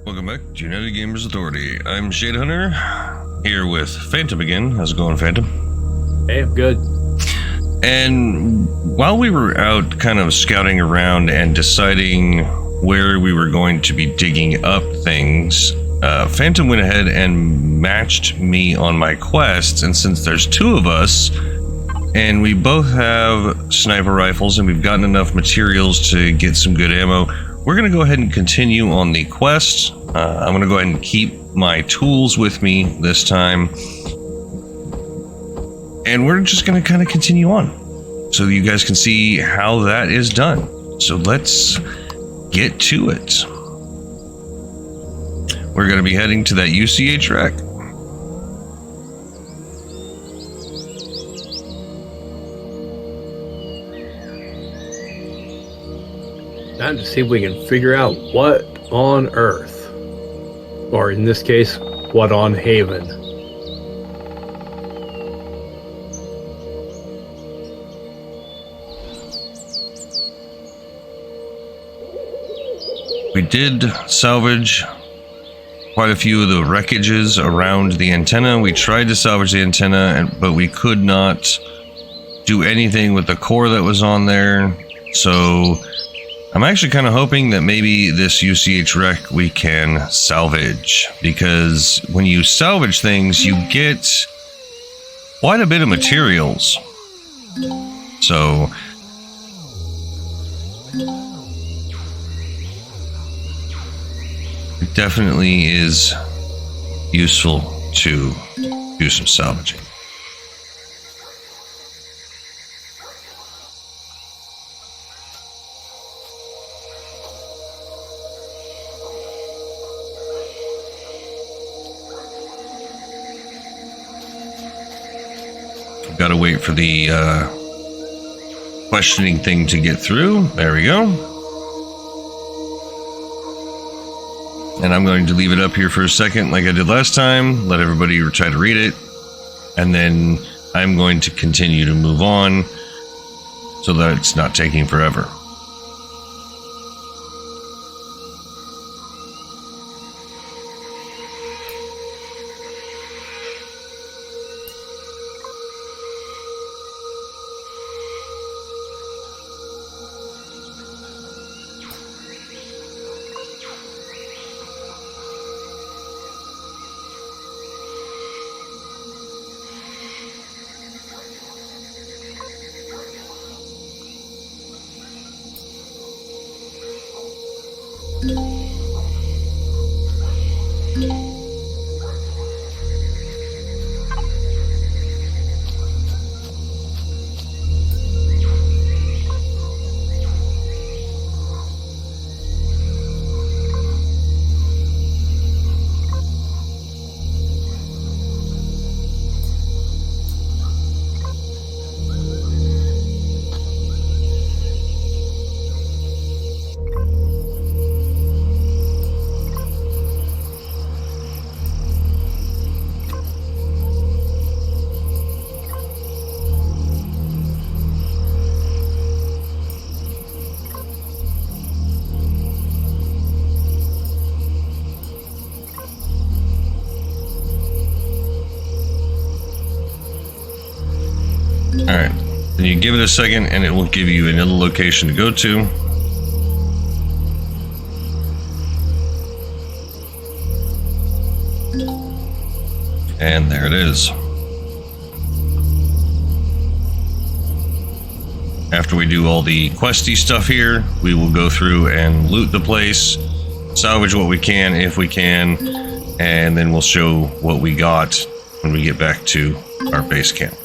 Welcome back to United Gamers Authority. I'm Shade Hunter, here with Phantom again. How's it going, Phantom? Hey, I'm good. And while we were out kind of scouting around and deciding where we were going to be digging up things, Phantom went ahead and matched me on my quests, and since there's two of us, and we both have sniper rifles, and we've gotten enough materials to get some good ammo, we're going to go ahead and continue on the quest. I'm going to go ahead and keep my tools with me this time. And we're just going to kind of continue on so you guys can see how that is done. So let's get to it. We're going to be heading to that UCH wreck. Time to see if we can figure out what on Earth, or in this case, what on Haven. We did salvage quite a few of the wreckages around the antenna. We tried to salvage the antenna, but we could not do anything with the core that was on there. So I'm actually kind of hoping that maybe this UCH wreck we can salvage, because when you salvage things, you get quite a bit of materials. So it definitely is useful to do some salvaging. Got to wait for the questioning thing to get through. There we go. And I'm going to leave it up here for a second like I did last time. Let everybody try to read it. And then I'm going to continue to move on so that it's not taking forever. Alright, then you give it a second and it will give you another location to go to. And there it is. After we do all the questy stuff here, we will go through and loot the place, salvage what we can if we can, and then we'll show what we got when we get back to our base camp.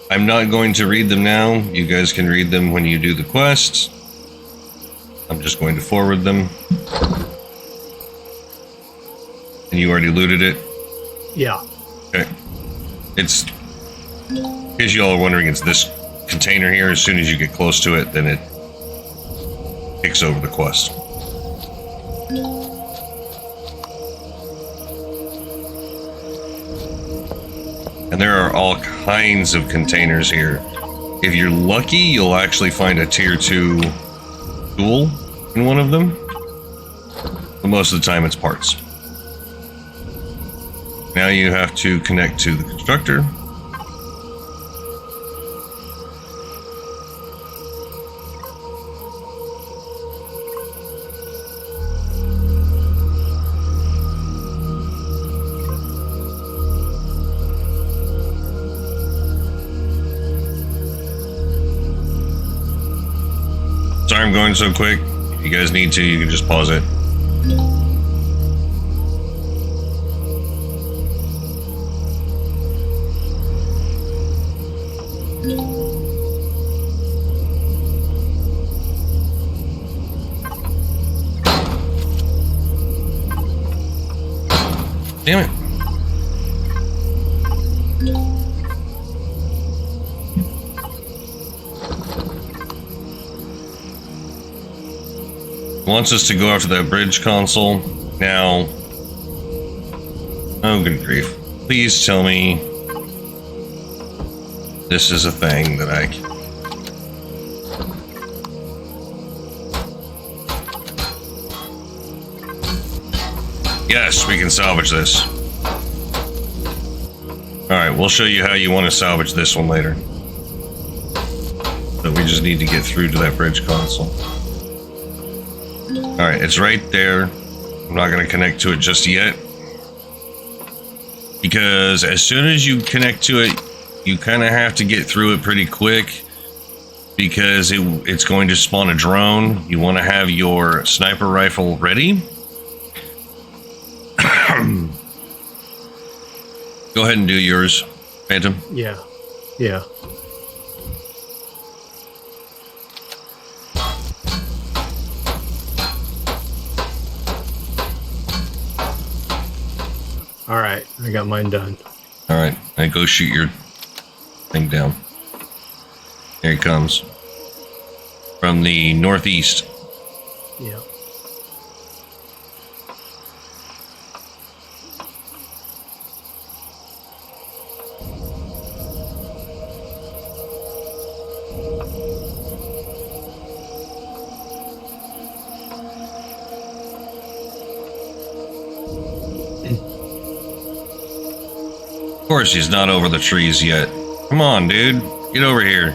I'm not going to read them now. You guys can read them when you do the quests. I'm just going to forward them. And you already looted it? Yeah. Okay. It's, in case you all are wondering, it's this container here. As soon as you get close to it, then it kicks over the quest. And there are all kinds of containers here. If you're lucky, you'll actually find a tier 2 tool in one of them. But most of the time it's parts. Now you have to connect to the constructor. Sorry I'm going so quick. If you guys need to, you can just pause it. Damn it. Wants us to go after that bridge console. Now, oh good grief. Please tell me this is a thing that I can... Yes, we can salvage this. Alright, we'll show you how you want to salvage this one later. So we just need to get through to that bridge console. Alright, it's right there. I'm not going to connect to it just yet. Because as soon as you connect to it, you kind of have to get through it pretty quick. Because it's going to spawn a drone. You want to have your sniper rifle ready. Go ahead and do yours, Phantom. Yeah. Yeah. All right, I got mine done. All right, now go shoot your thing down. There he comes. From the northeast. Yeah. Of course he's not over the trees yet. Come on, dude. Get over here.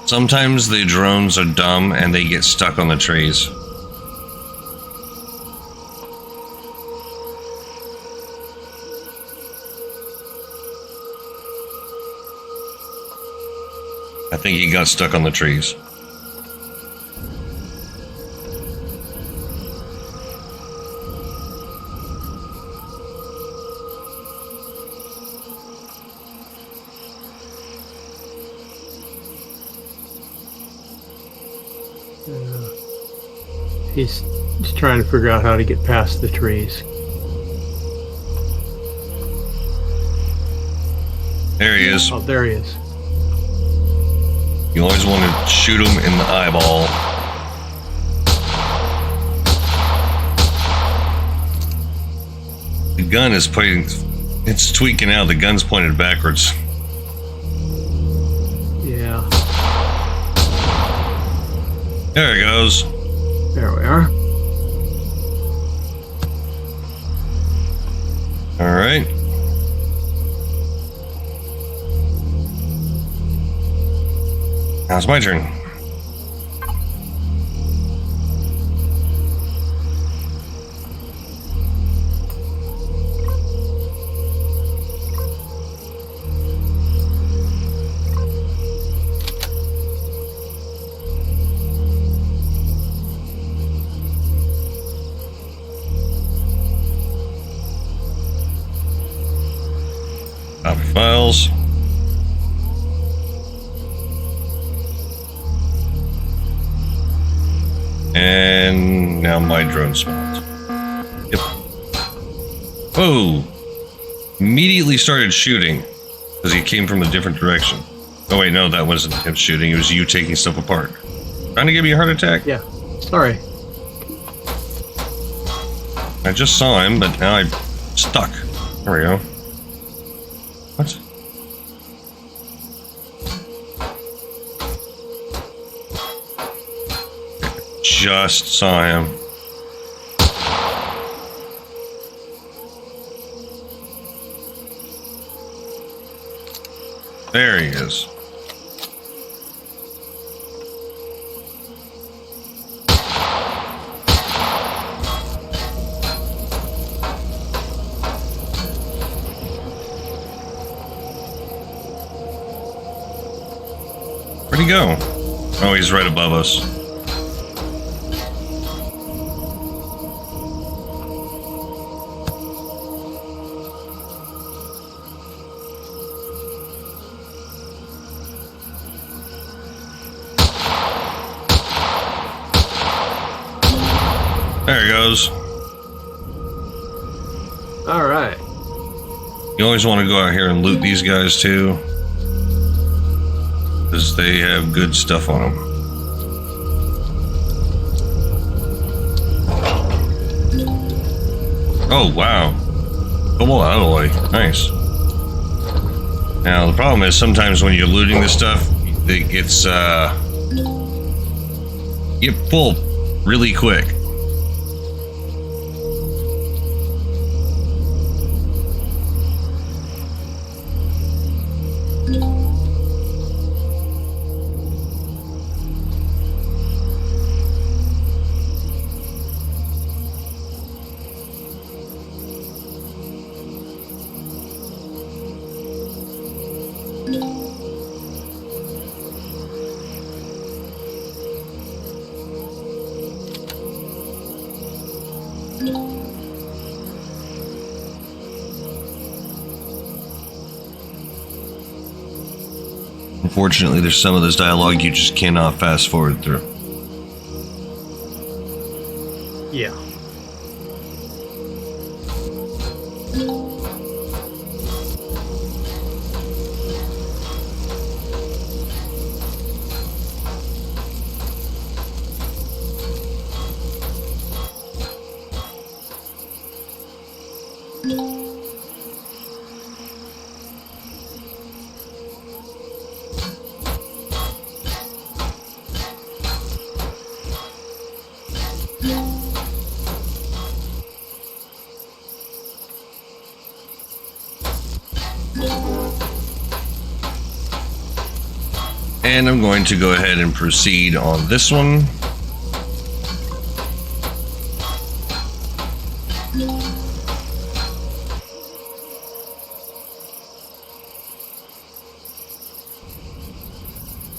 Sometimes the drones are dumb and they get stuck on the trees. I think he got stuck on the trees. He's trying to figure out how to get past the trees. There he is. Oh, there he is. You always want to shoot him in the eyeball. The gun is pointing... It's tweaking out. The gun's pointed backwards. Yeah. There it goes. There we are. All right. Now it's my turn. Copy files. And now my drone spawns. Yep. Whoa! Immediately started shooting because he came from a different direction. Oh wait, no, that wasn't him shooting. It was you taking stuff apart. Trying to give me a heart attack? Yeah. Sorry. I just saw him, but now I'm stuck. There we go. What? Just saw him. There he is. Where'd he go? Oh, he's right above us. There he goes. All right. You always want to go out here and loot these guys too, because they have good stuff on them. Oh wow, double alloy, nice. Now the problem is sometimes when you're looting this stuff, it gets get full really quick. Unfortunately, there's some of this dialogue you just cannot fast forward through. Yeah. And I'm going to go ahead and proceed on this one.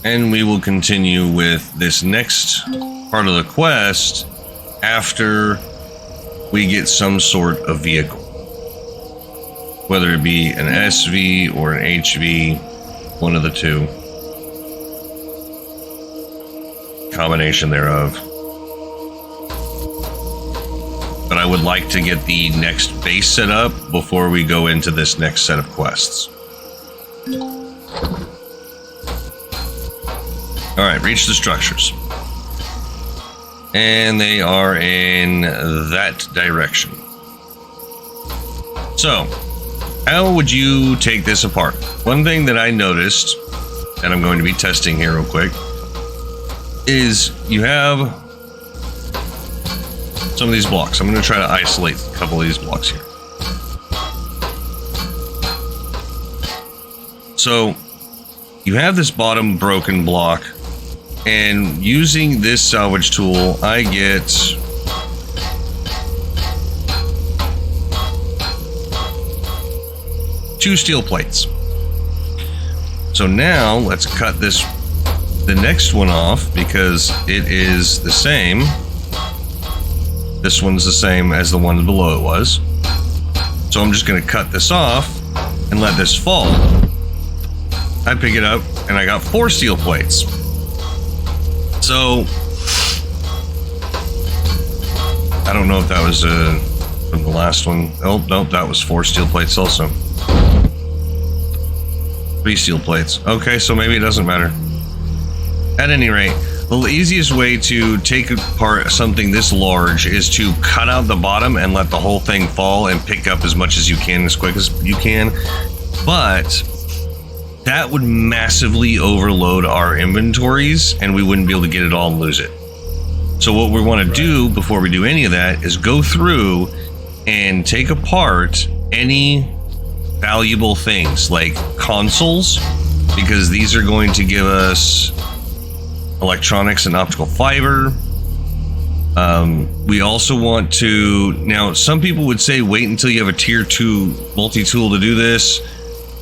And we will continue with this next part of the quest after we get some sort of vehicle. Whether it be an SV or an HV, one of the two. Combination thereof. But I would like to get the next base set up before we go into this next set of quests. Alright, reach the structures. And they are in that direction. So, how would you take this apart? One thing that I noticed, and I'm going to be testing here real quick, is you have some of these blocks. I'm going to try to isolate a couple of these blocks here. So you have this bottom broken block, and using this salvage tool, I get two steel plates. So now let's cut the next one off because it is the same. This one's the same as the one below it was. So I'm just going to cut this off and let this fall. I pick it up and I got 4 steel plates. So I don't know if that was from the last one. Oh, nope, that was 4 steel plates also. 3 steel plates. Okay, so maybe it doesn't matter. At any rate, the easiest way to take apart something this large is to cut out the bottom and let the whole thing fall and pick up as much as you can as quick as you can. But that would massively overload our inventories and we wouldn't be able to get it all and lose it. So what we want to do before we do any of that is go through and take apart any valuable things like consoles, because these are going to give us electronics and optical fiber. We also want to, now some people would say wait until you have a tier 2 multi-tool to do this.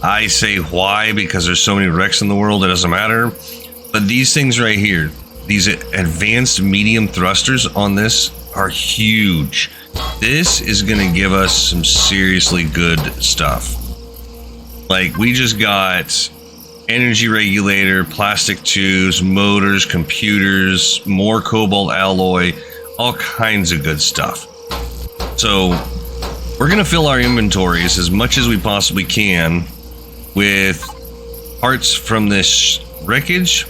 I say why? Because there's so many wrecks in the world, it doesn't matter. But these things right here, these advanced medium thrusters on this are huge. This is going to give us some seriously good stuff. Like, we just got energy regulator, plastic tubes, motors, computers, more cobalt alloy, all kinds of good stuff. So we're going to fill our inventories as much as we possibly can with parts from this wreckage,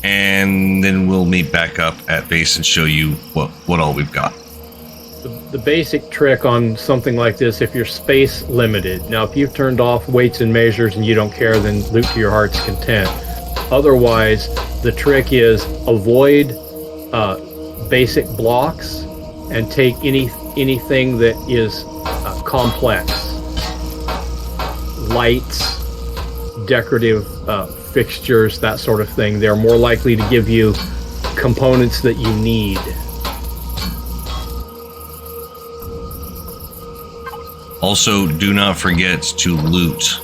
and then we'll meet back up at base and show you what all we've got. The basic trick on something like this, if you're space limited, now if you've turned off weights and measures and you don't care, then loot to your heart's content. Otherwise, the trick is avoid basic blocks and take anything that is complex. Lights, decorative fixtures, that sort of thing. They're more likely to give you components that you need. Also, do not forget to loot.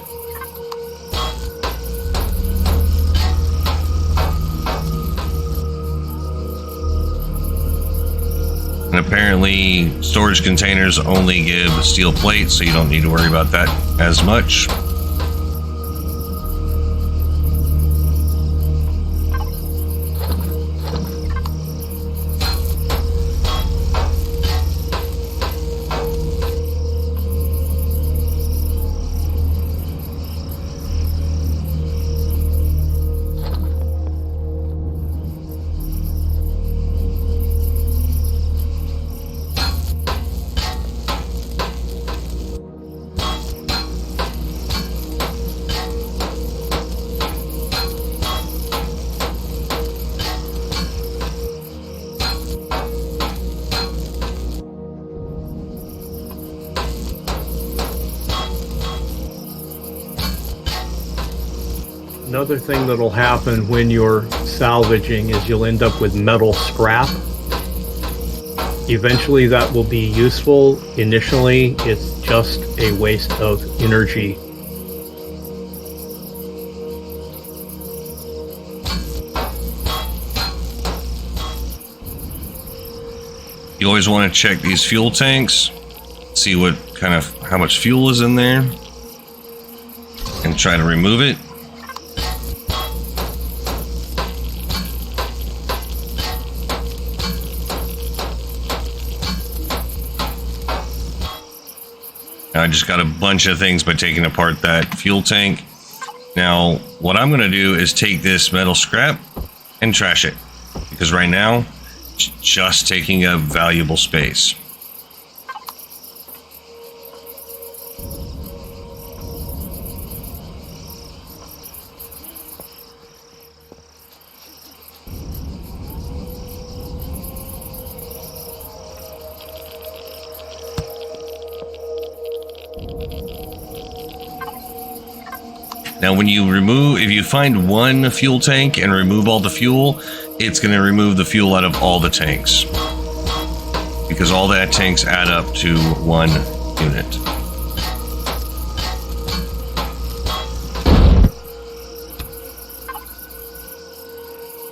And apparently, storage containers only give steel plates, so you don't need to worry about that as much. Another thing that'll happen when you're salvaging is you'll end up with metal scrap. Eventually that will be useful. Initially, it's just a waste of energy. You always want to check these fuel tanks, see what kind of, how much fuel is in there, and try to remove it. I just got a bunch of things by taking apart that fuel tank. Now, what I'm going to do is take this metal scrap and trash it, because right now it's just taking up valuable space. Now, when you remove, if you find one fuel tank and remove all the fuel, it's going to remove the fuel out of all the tanks, because all that tanks add up to one unit.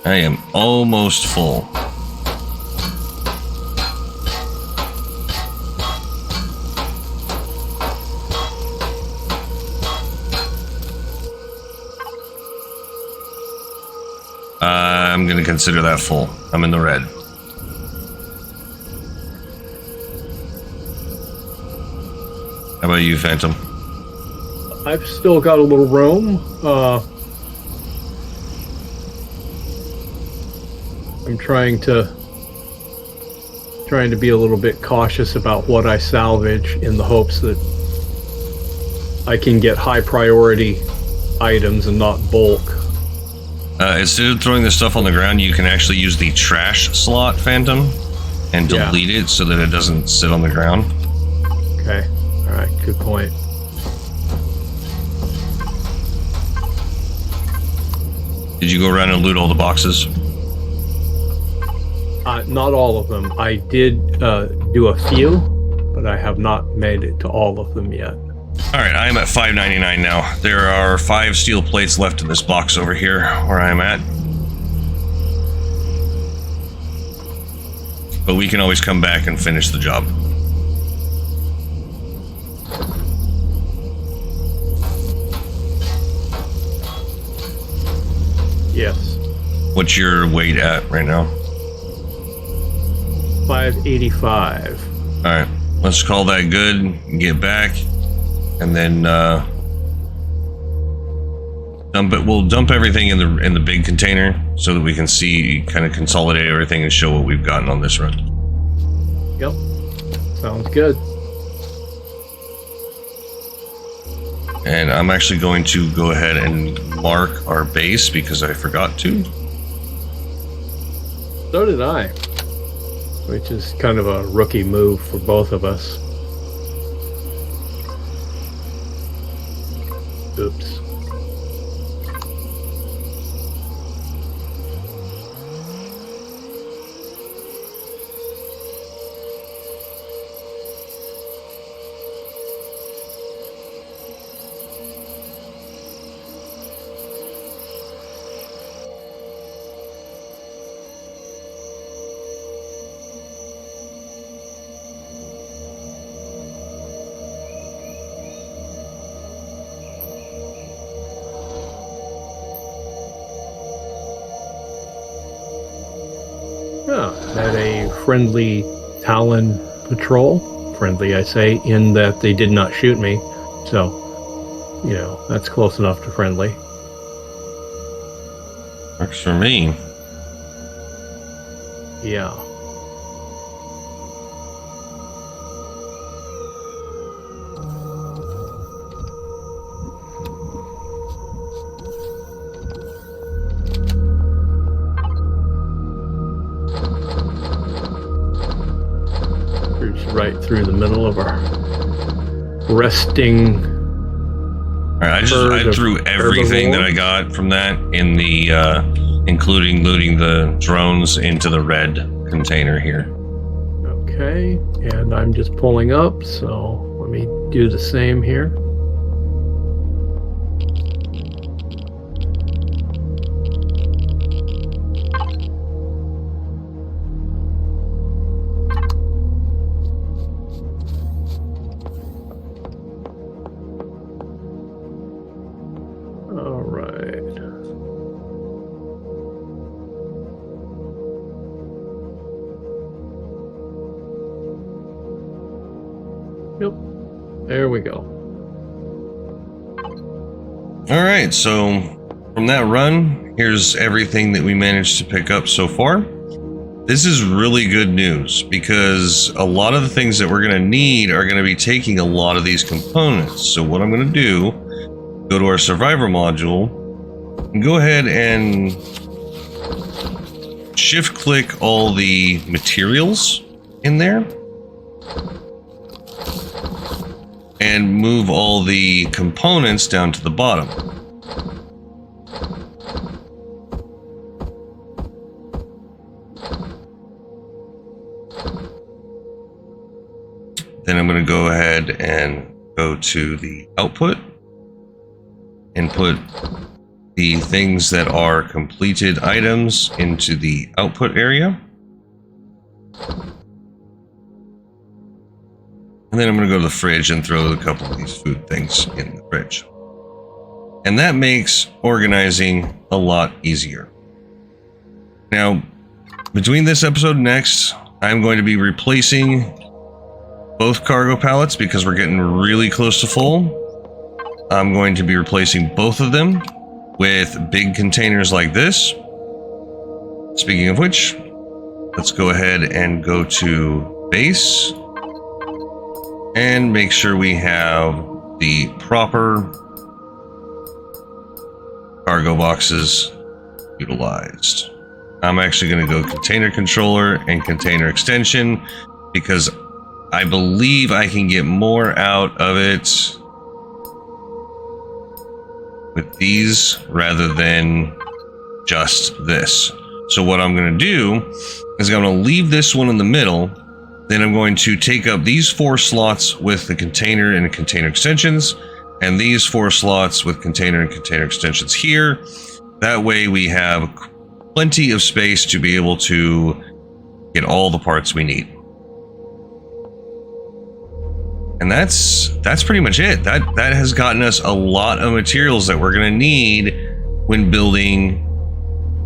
I am almost full. I'm going to consider that full. I'm in the red. How about you, Phantom? I've still got a little room. I'm trying to be a little bit cautious about what I salvage in the hopes that I can get high priority items and not bulk. Instead of throwing this stuff on the ground, you can actually use the trash slot, Phantom, and delete it so that it doesn't sit on the ground. Okay. All right. Good point. Did you go around and loot all the boxes? Not all of them. I did do a few, but I have not made it to all of them yet. All right, I am at 599 now. There are 5 steel plates left in this box over here where I'm at. But we can always come back and finish the job. Yes. What's your weight at right now? 585. All right, let's call that good. Get back, and then dump it. We'll dump everything in the big container so that we can see, kind of consolidate everything and show what we've gotten on this run. Yep. Sounds good. And I'm actually going to go ahead and mark our base because I forgot to. So did I. Which is kind of a rookie move for both of us. Oops. Had a friendly Talon patrol. Friendly, I say, in that they did not shoot me. So, you know, that's close enough to friendly. Works for me. Yeah. Right through the middle of our resting. All right, I threw everything that I got from that in the, including looting the drones, into the red container here. Okay, and I'm just pulling up, so let me do the same here. Yep. There we go. All right, so from that run, here's everything that we managed to pick up so far. This is really good news because a lot of the things that we're going to need are going to be taking a lot of these components. So what I'm going to do, go to our survivor module and go ahead and shift click all the materials in there and move all the components down to the bottom. Then I'm going to go ahead and go to the output and put the things that are completed items into the output area. And then I'm going to go to the fridge and throw a couple of these food things in the fridge. And that makes organizing a lot easier. Now, between this episode and next, I'm going to be replacing both cargo pallets because we're getting really close to full. I'm going to be replacing both of them with big containers like this. Speaking of which, let's go ahead and go to base and make sure we have the proper cargo boxes utilized. I'm actually going to go container controller and container extension because I believe I can get more out of it with these rather than just this. So what I'm going to do is I'm going to leave this one in the middle. Then I'm going to take up these 4 slots with the container and container extensions, and these 4 slots with container and container extensions here. That way we have plenty of space to be able to get all the parts we need. And that's pretty much it. That has gotten us a lot of materials that we're going to need when building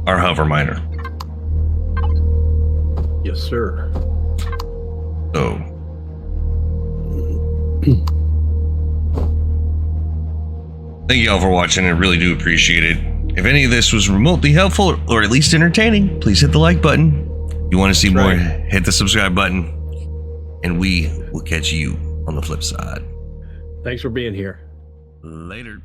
our hover miner. Yes, sir. So thank you all for watching. I really do appreciate it. If any of this was remotely helpful or at least entertaining, please hit the like button. If you want to see more, hit the subscribe button. And we will catch you on the flip side. Thanks for being here. Later.